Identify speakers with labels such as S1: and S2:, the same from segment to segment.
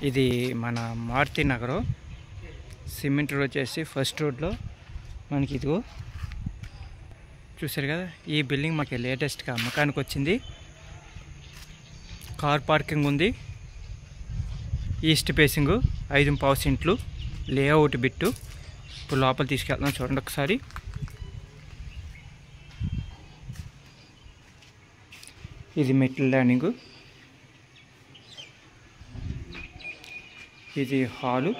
S1: ఇది మన మారుతి నగరం సిమెంట్ రోడ్ వచ్చేసి ఫస్ట్ రోడ్లో మనకి ఇదిగో చూసారు కదా. ఈ బిల్డింగ్ మాకు లేటెస్ట్గా అమ్మకానికి వచ్చింది. కార్ పార్కింగ్ ఉంది. ఈస్ట్ ఫేసింగ్ 5.5 సెంట్లు లేఅవుట్ బిట్టు. ఇప్పుడు లోపల తీసుకెళ్తాం, చూడండి ఒకసారి. ఇది మెటల్ ల్యాండింగ్, ఇది హాలు,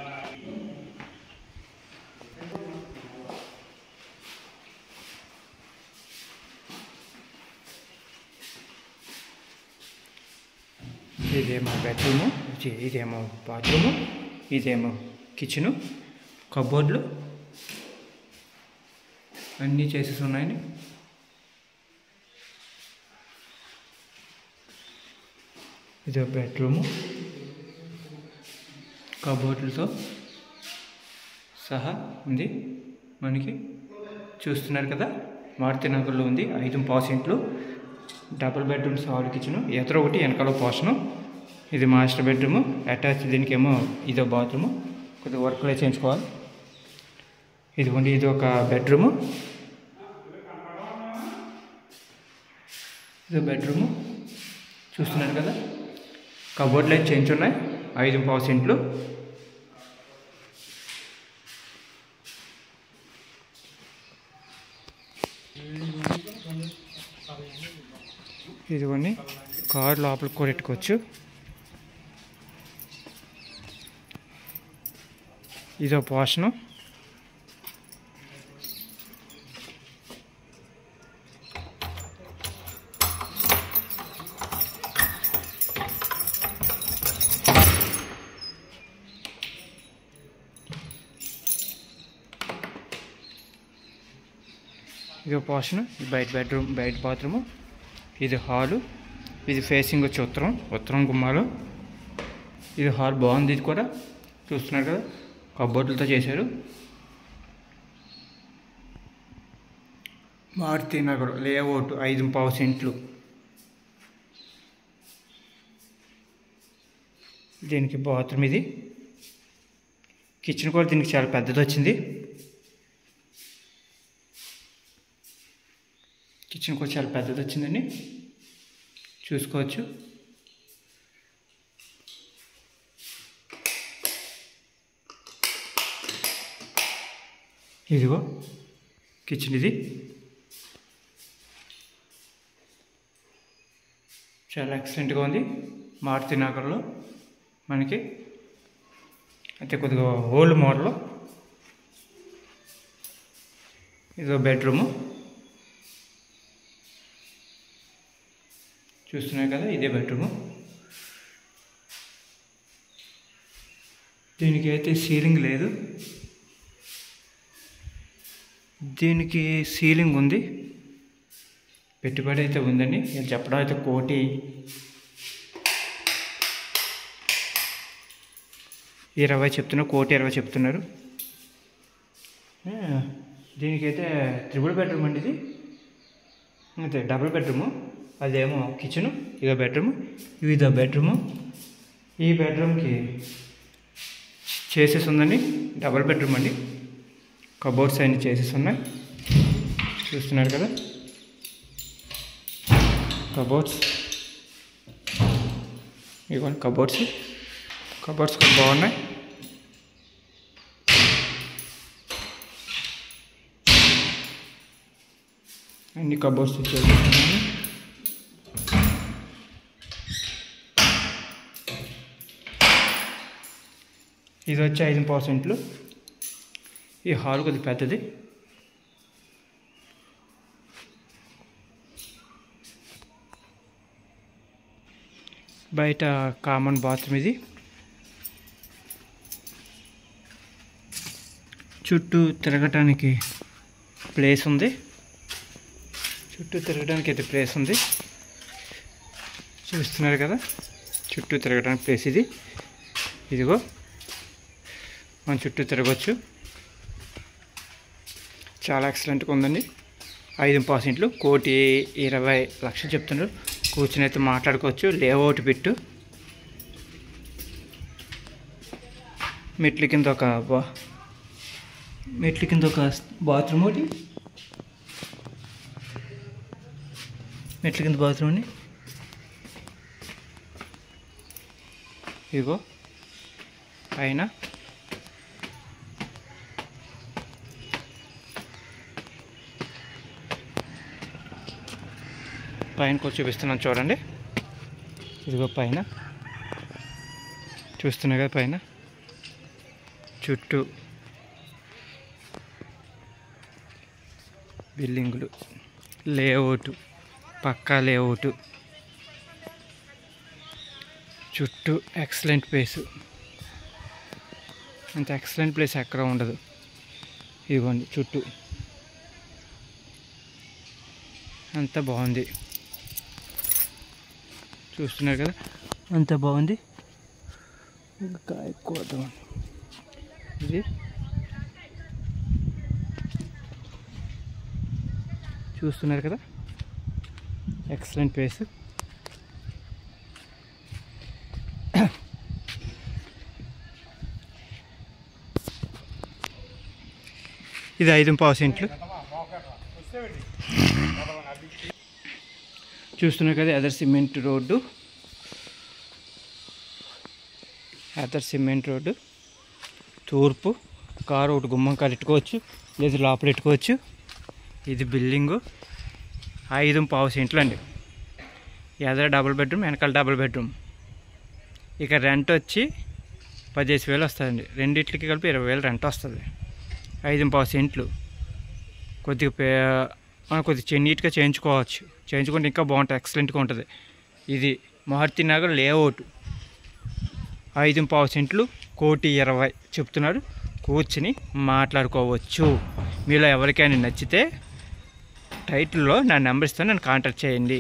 S1: ఇదేమో బెడ్రూము, ఇదేమో బాత్రూము, ఇదేమో కిచెను, కబోర్డ్లు అన్నీ చేసేసి ఉన్నాయండి. ఇదో బెడ్రూము కబోర్డ్లతో సహా ఉంది మనకి. చూస్తున్నారు కదా, మారుతి నగర్లో ఉంది. 5.5 సెంట్లు, డబుల్ బెడ్రూమ్స్, హాల్, కిచెను, ఎదురు ఒకటి వెనకాల పోర్షను. ఇది మాస్టర్ బెడ్రూము అటాచ్. దీనికేమో ఇదో బాత్రూము, కొద్దిగా వర్క్లో చేయించుకోవాలి. ఇదిగోండి, ఇది ఒక బెడ్రూము, ఇదో బెడ్రూము. చూస్తున్నారు కదా, కబోర్డ్లు అయితే చేయించున్నాయి. 5.5 సెంట్లు. ఇదిగోండి, కారు లోపలికి కూడా పెట్టుకోవచ్చు. ఇదో పోర్షను. ఇది పోర్షన్, బయట బెడ్రూమ్, బయట బాత్రూము. ఇది హాలు, ఇది ఫేసింగ్ వచ్చి ఉత్తరం గుమ్మాలు. ఇది హాల్ బాగుంది. ఇది కూడా చూస్తున్నారు కదా, కబోర్డులతో చేశారు. మారుతి నగర్ లేఅవుట్ 5.5 సెంట్లు. దీనికి బాత్రూమ్, ఇది కిచెన్ కూడా దీనికి చాలా పెద్దది వచ్చింది. కిచెన్ కూడా చాలా పెద్దది వచ్చిందండి, చూసుకోవచ్చు. ఇదిగో కిచెన్, ఇది చాలా ఎక్సలెంట్గా ఉంది. మారుతి నగర్లో మనకి అయితే కొద్దిగా ఓల్డ్ మోడల్. ఇదో బెడ్రూము, చూస్తున్నాయి కదా, ఇదే బెడ్రూము. దీనికి అయితే సీలింగ్ లేదు, దీనికి సీలింగ్ ఉంది. పెట్టుబడి అయితే ఉందండి. నేను చెప్పడం అయితే 1,20,000 చెప్తున్నారు, 1,20,000 చెప్తున్నారు. దీనికైతే 3 బెడ్రూమ్ అండి. ఇది అంతే, డబుల్ బెడ్రూము. అదేమో కిచెను, ఇదో బెడ్రూము, ఇదో బెడ్రూము. ఈ బెడ్రూమ్కి చేసేసి ఉందండి, డబుల్ బెడ్రూమ్ అండి. కబోర్డ్స్ అన్నీ చేసేసి ఉన్నాయి, చూస్తున్నారు కదా. కబోర్డ్స్, ఇవ్వండి కబోర్డ్స్ కూడా బాగున్నాయి. అన్ని కబోర్డ్స్ చేసేస్తున్నాను. ఇది వచ్చి 5.5 సెంట్లు. ఈ హాల్ కొద్దిగా పెద్దది. బయట కామన్ బాత్రూమ్. ఇది చుట్టూ తిరగటానికి ప్లేస్ ఉంది. చూస్తున్నారు కదా, చుట్టూ తిరగడానికి ప్లేస్ ఇది. ఇదిగో మనం చుట్టూ తిరగవచ్చు. చాలా ఎక్సలెంట్గా ఉందండి. 5% 1,20,00,000 చెప్తున్నారు. కూర్చుని అయితే మాట్లాడుకోవచ్చు. లేఅవుట్ బిట్టు మెట్ల కింద ఒక బాత్రూమ్ ఒకటి, మెట్ల కింద బాత్రూమ్ని ఇగో పైన కొంచెం చూపిస్తున్నాను చూడండి. ఇదిగో పైన చూస్తున్నా కదా, పైన చుట్టూ బిల్డింగులు, లేఅవుట్, పక్కా లేఅవుట్, చుట్టూ ఎక్సలెంట్ ప్లేసు. అంత ఎక్సలెంట్ ప్లేస్ ఎక్కడ ఉండదు. ఇదిగోండి చుట్టూ అంత బాగుంది, చూస్తున్నారు కదా, అంత బాగుంది. ఇంకా ఎక్కువ ఇది చూస్తున్నారు కదా, ఎక్సలెంట్ ప్లేస్. ఇది 5.5 సెంట్లు. చూస్తున్నారు కదా, ఎదర్ సిమెంట్ రోడ్డు, తూర్పు. కారు ఒకటి గుమ్మం కారు పెట్టుకోవచ్చు, లేదా లోపల పెట్టుకోవచ్చు. ఇది బిల్డింగు 5.5 సెంట్లు అండి. ఎదర డబుల్ బెడ్రూమ్, వెనకాల డబుల్ బెడ్రూమ్. ఇక రెంట్ వచ్చి 15,000 వస్తుందండి. రెండింటికి కలిపి 20,000 రెంట్ వస్తుంది. 5.5 సెంట్లు. కొద్దిగా నీట్గా చేయించుకుంటే ఇంకా బాగుంటుంది, ఎక్సలెంట్గా ఉంటుంది. ఇది మారుతినగర్ లేఅవుట్. 5.5 సెంట్లు, 1,20,00,000 చెప్తున్నాడు. కూర్చుని మాట్లాడుకోవచ్చు. మీలో ఎవరికైనా నచ్చితే టైటిల్లో నా నెంబర్ ఇస్తాను, నన్ను కాంటాక్ట్ చేయండి.